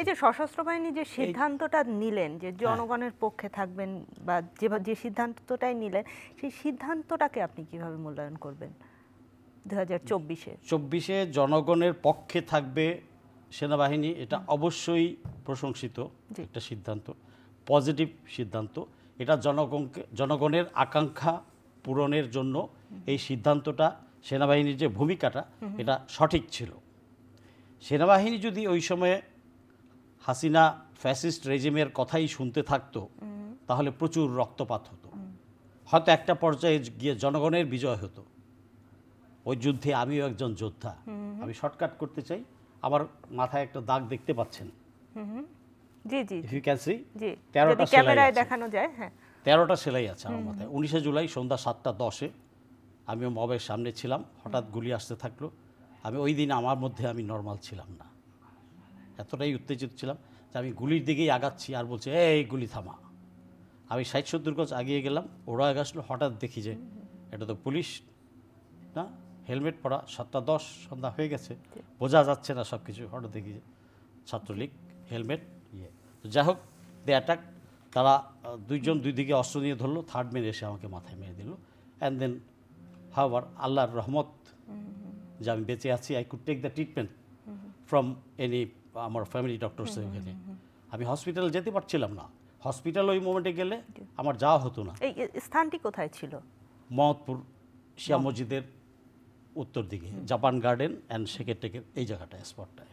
এই যে সশস্ত্র বাহিনী যে সিদ্ধান্তটা নিলেন যে জনগণের পক্ষে থাকবেন বা যে সিদ্ধান্তটাই নিলেন, সেই সিদ্ধান্তটাকে আপনি কিভাবে মূল্যায়ন করবেন 2024-এ জনগণের পক্ষে থাকবে সেনাবাহিনী, এটা অবশ্যই প্রশংসিত একটা সিদ্ধান্ত, পজিটিভ সিদ্ধান্ত। এটা জনগণের আকাঙ্ক্ষা পূরণের জন্য এই সিদ্ধান্তটা, সেনাবাহিনীর যে ভূমিকাটা এটা সঠিক ছিল। সেনাবাহিনী যদি ওই সময়ে হাসিনা ফ্যাসিস্ট রেজিমের কথাই শুনতে থাকতো তাহলে প্রচুর রক্তপাত হতো, হয়তো একটা পর্যায়ে গিয়ে জনগণের বিজয় হতো। ওই যুদ্ধে আমিও একজন যোদ্ধা। আমি শর্টকাট করতে চাই, আমার মাথায় একটা দাগ দেখতে পাচ্ছেন, জি জি ইফ ইউ ক্যান সি, জি, যদি ক্যামেরায় দেখানো যায়, হ্যাঁ 13টা সেলাই আছে আমার মাথায়। 19শে জুলাই সন্ধ্যা 7:10 আমিও মবের সামনে ছিলাম, হঠাৎ গুলি আসতে থাকলো। আমি ওই দিন আমার মধ্যে আমি নর্মাল ছিলাম না, এতটাই উত্তেজিত ছিলাম যে আমি গুলির দিকেই আগাচ্ছি আর বলছে এই গুলি থামা। আমি 60-70 গজ আগিয়ে গেলাম, ওরা আগাসলো, হঠাৎ দেখি যে এটা তো পুলিশ না, হেলমেট পরা, 7:10 সন্ধ্যা হয়ে গেছে, বোঝা যাচ্ছে না সব কিছু। হঠাৎ দেখি যে ছাত্রলীগ, হেলমেট, তো যাই হোক দে অ্যাটাক। তারা দুইজন দুই দিকে অস্ত্র নিয়ে ধরলো, থার্ড ম্যান এসে আমাকে মাথায় মেরে দিল। অ্যান্ড দেন হাওয়ার আল্লাহর রহমত যে আমি বেঁচে আছি, I could take the treatment from any আমার ফ্যামিলি ডক্টরস। ওখানে আমি হসপিটাল যেতে পারছিলাম না, হসপিটাল ওই মোমেন্টে গেলে আমার যাওয়া হতো না। এই স্থানটি কোথায় ছিল? মোহাম্মদপুর শিয়া মসজিদের উত্তর দিকে, জাপান গার্ডেন অ্যান্ড সেকেন্ড টেকের এই জায়গাটায়, স্পটটায়।